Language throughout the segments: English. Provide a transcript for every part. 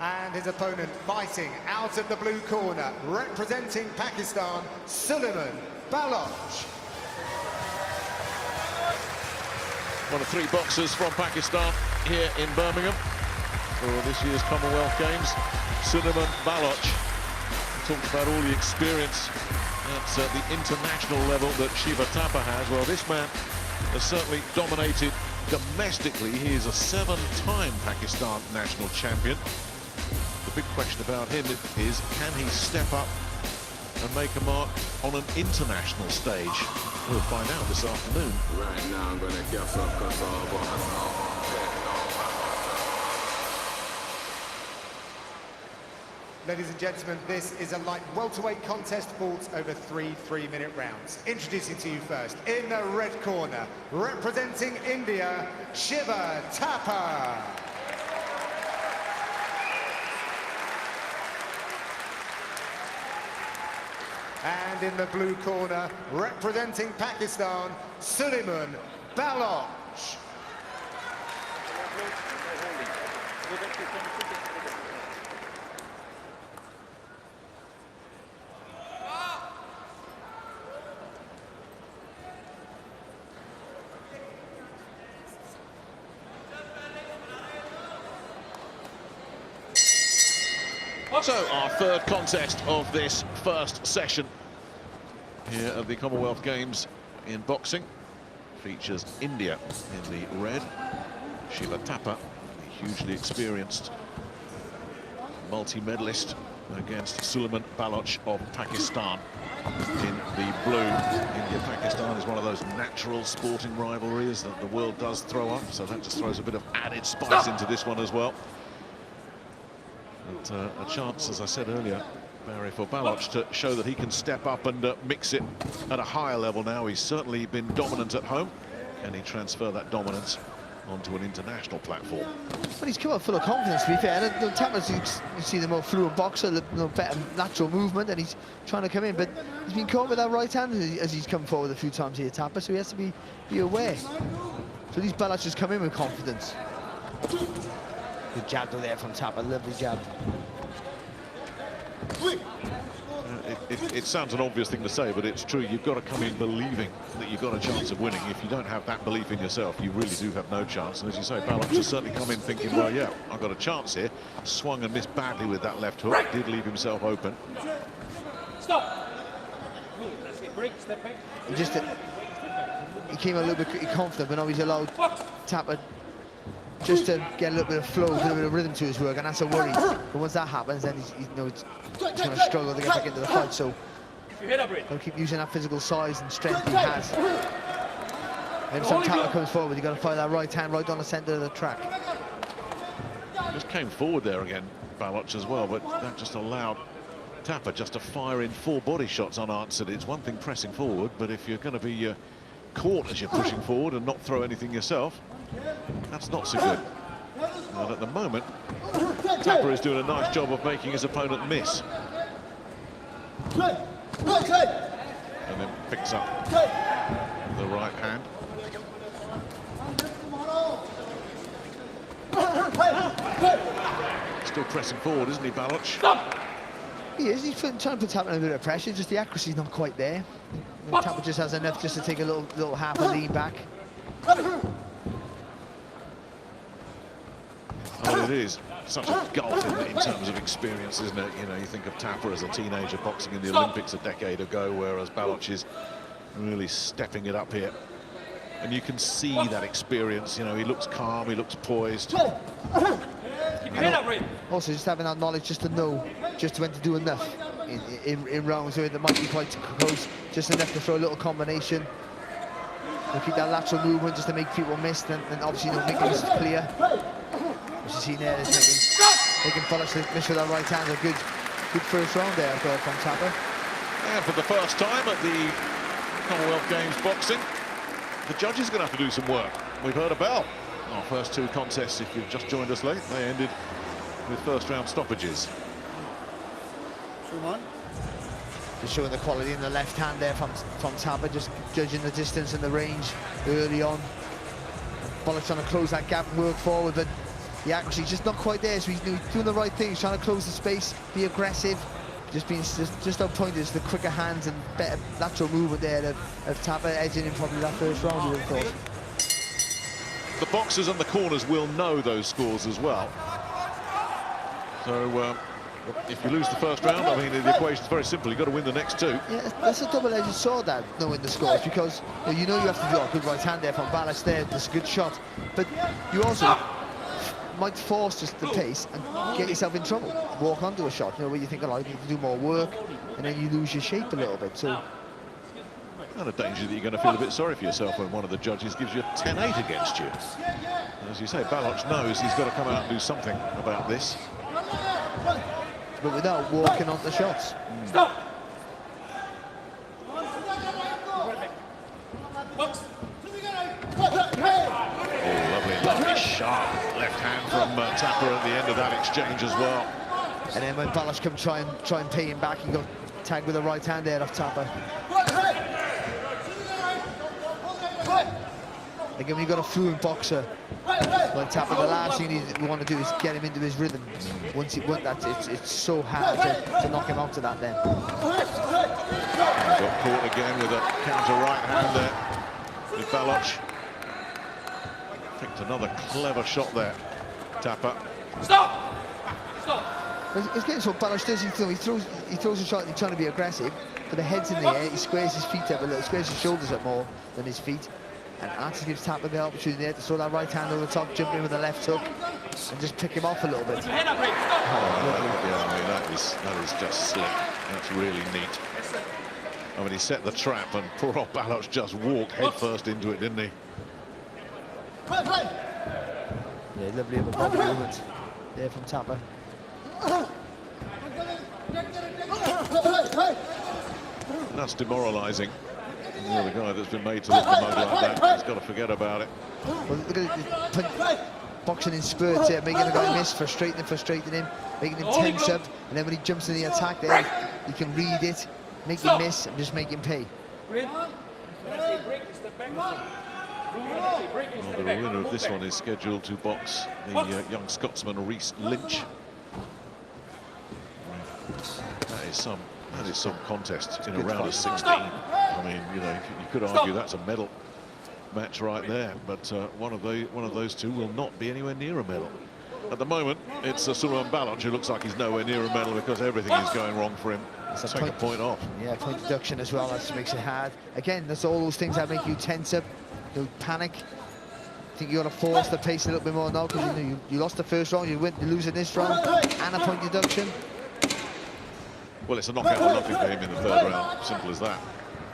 And his opponent fighting out of the blue corner, representing Pakistan, Suleiman Baloch. One of three boxers from Pakistan here in Birmingham for this year's Commonwealth Games. Suleiman Baloch. We talked about all the experience at the international level that Shiva Thapa has. Well, this man has certainly dominated domestically. He is a 7-time Pakistan national champion. The big question about him is, can he step up and make a mark on an international stage? We'll find out this afternoon. Right now I'm gonna guess up because Ladies and gentlemen, this is a light welterweight contest fought over 3 3-minute rounds. Introducing to you first, in the red corner, representing India, Shiva Thapa. And in the blue corner, representing Pakistan, Suleiman Baloch. So, our third contest of this first session here at the Commonwealth Games in boxing features India in the red. Shiva Thapa, a hugely experienced multi-medalist, against Suleiman Baloch of Pakistan in the blue. India-Pakistan is one of those natural sporting rivalries that the world does throw up, so that just throws a bit of added spice into this one as well. And a chance, as I said earlier, Barry, for Baloch to show that he can step up and mix it at a higher level now. He's certainly been dominant at home, and he transfer that dominance onto an international platform. But he's come out full of confidence, to be fair. And the Tapa's, you see the more fluid boxer, the better natural movement, and he's trying to come in. But he's been caught with that right hand as he's come forward a few times here, Thapa, so he has to be aware. So these Baloch just come in with confidence. Good jab though there from Thapa, lovely jab. It sounds an obvious thing to say, but it's true. You've got to come in believing that you've got a chance of winning. If you don't have that belief in yourself, you really do have no chance. And as you say, Baloch has certainly come in thinking, well, yeah, I've got a chance here. Swung and missed badly with that left hook. Did leave himself open. Stop. He came a little bit confident, but now he's allowed Thapa just to get a little bit of flow, a little bit of rhythm to his work, and that's a worry. But once that happens, then he's going to struggle to get back into the fight. So he'll keep using that physical size and strength he has. Every time Thapa comes forward, you've got to find that right hand right on the centre of the track. Just came forward there again, Baloch as well, but that just allowed Thapa just to fire in 4 body shots unanswered. It's one thing pressing forward, but if you're going to be caught as you're pushing forward and not throw anything yourself, that's not so good. And at the moment, Thapa is doing a nice job of making his opponent miss. And then picks up the right hand. Still pressing forward, isn't he, Baloch? He is. He's trying to put Thapa under a bit of pressure, just the accuracy's not quite there. Thapa just has enough just to take a little half a lean back. Oh, it is such a gulf in terms of experience, isn't it? You know, you think of Thapa as a teenager boxing in the Olympics a decade ago, whereas Baloch is really stepping it up here. And you can see that experience. You know, he looks calm, he looks poised. Also, just having that knowledge just to know just when to do enough in rounds where that might be quite close, just enough to throw a little combination. We'll keep that lateral movement just to make people miss, and obviously make this clear. As you see there, making Baloch miss with that right hand. A good first round there from Thapa. And for the first time at the Commonwealth Games boxing, the judges are going to have to do some work. We've heard a bell. Our first 2 contests, if you've just joined us late, they ended with first-round stoppages. 2-1. Just showing the quality in the left hand there from Thapa, just judging the distance and the range early on. Baloch trying to close that gap and work forward, but the accuracy just not quite there. So he's doing the right thing. He's trying to close the space, be aggressive. Just outpointed is the quicker hands and better lateral movement there of Thapa edging in probably that first round, you would have thought. The boxers and the corners will know those scores as well. So if you lose the first round, I mean, the equation's very simple. You've got to win the next two. Yeah, that's a double-edged sword, that, knowing the scores, because you know you have to do a good right hand there from Baloch there. That's a good shot. But you also might force just the pace and get yourself in trouble. Walk onto a shot, where you think, oh, I need to do more work, and then you lose your shape a little bit. So, And a danger that you're going to feel a bit sorry for yourself when one of the judges gives you a 10-8 against you. As you say, Baloch knows he's got to come out and do something about this. But without walking on the shots. Stop! Lovely, sharp left hand from Thapa at the end of that exchange as well. And then when Baloch come try and pay him back, he got tagged with the right hand there off Thapa. Again, when you've got a fluent boxer like Thapa, the last thing you want to do is get him into his rhythm. Once he won that, it's so hard to knock him out to that then. Got caught again with a counter right hand there with Baloch. Picked another clever shot there, Thapa. Stop! Stop! It's getting so Baloch does, he throws a shot and he's trying to be aggressive, but the head's in the air, he squares his feet up a little, squares his shoulders up more than his feet. And actually gives Thapa the opportunity there to throw that right hand over the top, jump in with a left hook, and just pick him off a little bit. Head up, Rick. Stop! Yeah, I mean, that is just slick. That's really neat. I mean, he set the trap, and poor old Baloch just walked headfirst into it, didn't he? Yeah, lovely of a body movement there from Thapa. That's demoralising. You know, the guy that's been made to look the mug like that, he's got to forget about it. Well, look at it, boxing in spurts here, making the guy miss, frustrating him, making him tense up, and then when he jumps in the attack there, you can read it, make him miss, and just make him pay. Well, the winner of this one is scheduled to box the young Scotsman Rhys Lynch. That is some contest in a round of 16. I mean, you know, you could argue that's a medal match right there, but one of those two will not be anywhere near a medal. At the moment, it's Sulaiman Baloch who looks like he's nowhere near a medal because everything is going wrong for him. Take a point off. Yeah, point deduction as well. That makes it hard. Again, that's all those things that make you tense up, you panic. I think you got to force the pace a little bit more now because you lost the first round, you're losing this round, and a point deduction. Well, it's a knockout or nothing for him in the third round. Simple as that.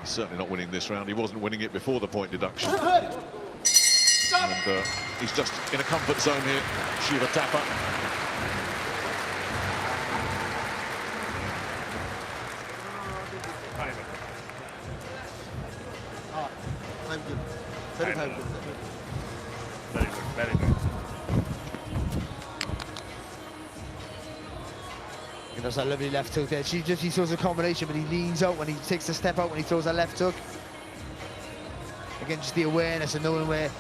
He's certainly not winning this round. He wasn't winning it before the point deduction. And he's just in a comfort zone here, Shiva Thapa. Very good. He does that lovely left hook there. He throws a combination, but he leans out when he takes the step out when he throws that left hook. Again, just the awareness and knowing where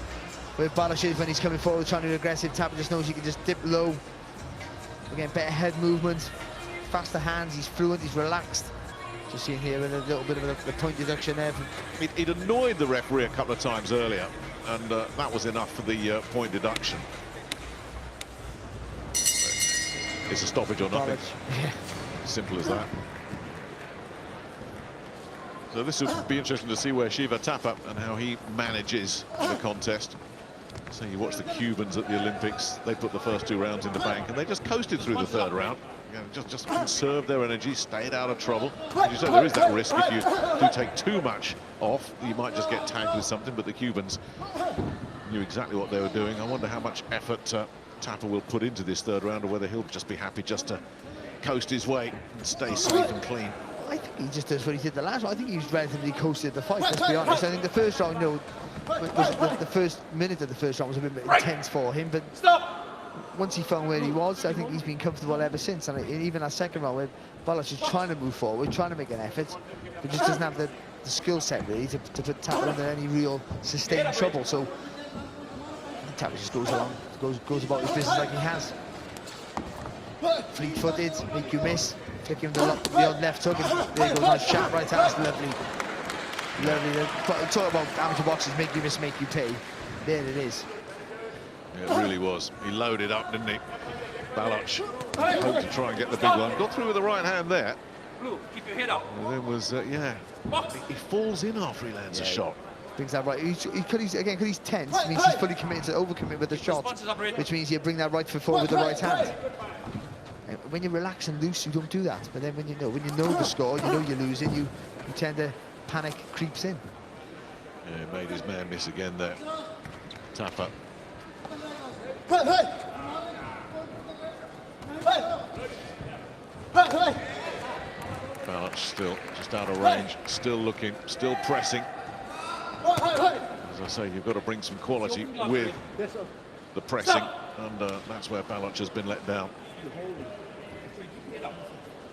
Baloch is when he's coming forward, trying to be aggressive. Thapa just knows he can just dip low. Again, better head movement, faster hands. He's fluent, he's relaxed. Just seeing here with a little bit of the point deduction there. He'd annoyed the referee a couple of times earlier, and that was enough for the point deduction. It's a stoppage or nothing. Yeah. Simple as that. So this would be interesting to see where Shiva Thapa and how he manages the contest. So you watch the Cubans at the Olympics, they put the first two rounds in the bank and they just coasted through the third round. You know, just conserved their energy, stayed out of trouble. As you say, there is that risk if you do take too much off, you might just get tagged with something, but the Cubans knew exactly what they were doing. I wonder how much effort Thapa will put into this third round, or whether he'll just be happy just to coast his way and stay safe and clean. I think he just does what he did the last one. I think he was relatively coasted the fight, let's be honest. I think the first round, the first minute of the first round was a bit intense for him, but once he found where he was, I think he's been comfortable ever since. And even that second round, where Baloch is trying to move forward, trying to make an effort, but just doesn't have the skill set really to put Thapa under any real sustained trouble. So Thapa just goes along, goes about his business like he has. Fleet-footed, make you miss, flick him the odd left hook, and there goes nice sharp right hand. That's lovely. Talk about amateur boxers, make you miss, make you pay. There it is. Yeah, it really was. He loaded up, didn't he? Baloch hoped to try and get the big one. Got through with the right hand there. Blue, keep your head up. And then was, yeah, he falls in after he lands a shot. Brings that right. Because he's tense, means he's fully committed to overcommit with the shot, which means you bring that right foot forward with the right hand. And when you're relaxed and loose, you don't do that. But then when you know the score, you know you're losing, you tend to panic creeps in. Yeah, made his man miss again there. Thapa. Baloch still just out of range, still looking, still pressing. As I say, you've got to bring some quality with the pressing, and that's where Baloch has been let down.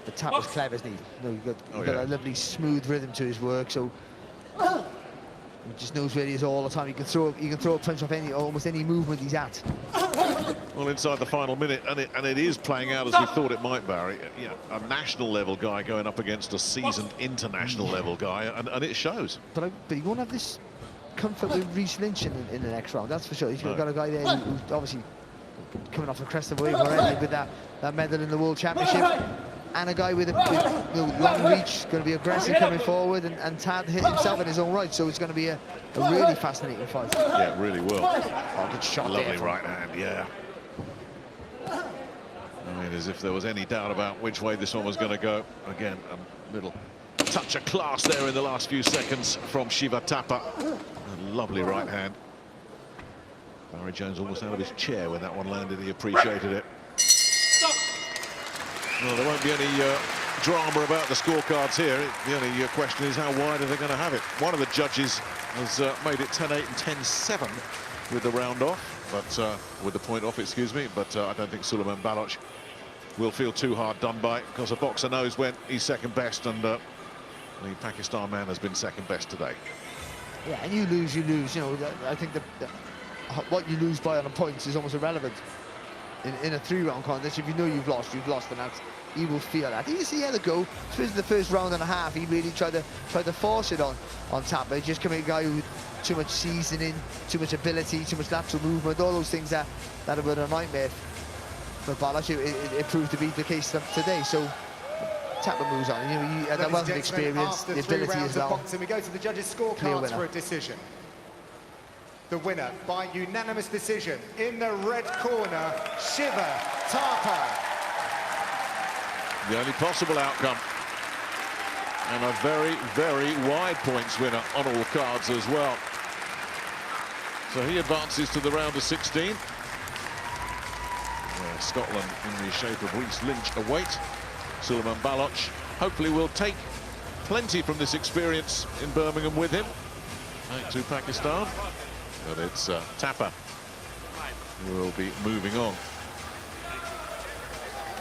The tap was clever, isn't he? You've got a lovely smooth rhythm to his work, so he just knows where he is all the time. He can throw a punch off almost any movement he's at. Well, inside the final minute, and it is playing out as we thought it might, Barry. Yeah, a national level guy going up against a seasoned international level guy, and it shows. But he won't have this comfort with Reece Lynch in the next round, that's for sure. He's got a guy there who's obviously coming off the crest of the wave already with that medal in the World Championship, and a guy with long reach, going to be aggressive coming forward, and Tad hit himself in his own right, so it's going to be a really fascinating fight. Yeah, it really will. Oh, good shot. Lovely right hand, yeah. I mean, as if there was any doubt about which way this one was going to go. Again, a little touch of class there in the last few seconds from Shiva Thapa. A lovely right hand. Barry Jones almost out of his chair when that one landed. He appreciated it. Well, there won't be any drama about the scorecards here. The only question is how wide are they going to have it? One of the judges has made it 10-8 and 10-7 with the round off, but with the point off, excuse me. But I don't think Suleiman Baloch will feel too hard done by, because a boxer knows when he's second best, and the Pakistan man has been second best today. Yeah, and you lose. You know, I think what you lose by on the points is almost irrelevant in a three-round contest. If you know you've lost, and that's, you will feel that. You see how they go. Especially the first round and a half, he really tried to force it on Thapa. Just coming a guy with too much seasoning, too much ability, too much lateral movement, all those things that have been a nightmare for Baloch. It proved to be the case today. So Thapa moves on. You know, that wasn't experience, the ability as well. We go to the judges' scorecards for a decision. The winner by unanimous decision in the red corner, Shiva Thapa. The only possible outcome. And a very, very wide points winner on all cards as well. So he advances to the round of 16. Where Scotland, in the shape of Reece Lynch, await. Suleiman Baloch hopefully will take plenty from this experience in Birmingham with him. Back to Pakistan. But it's Thapa who will be moving on.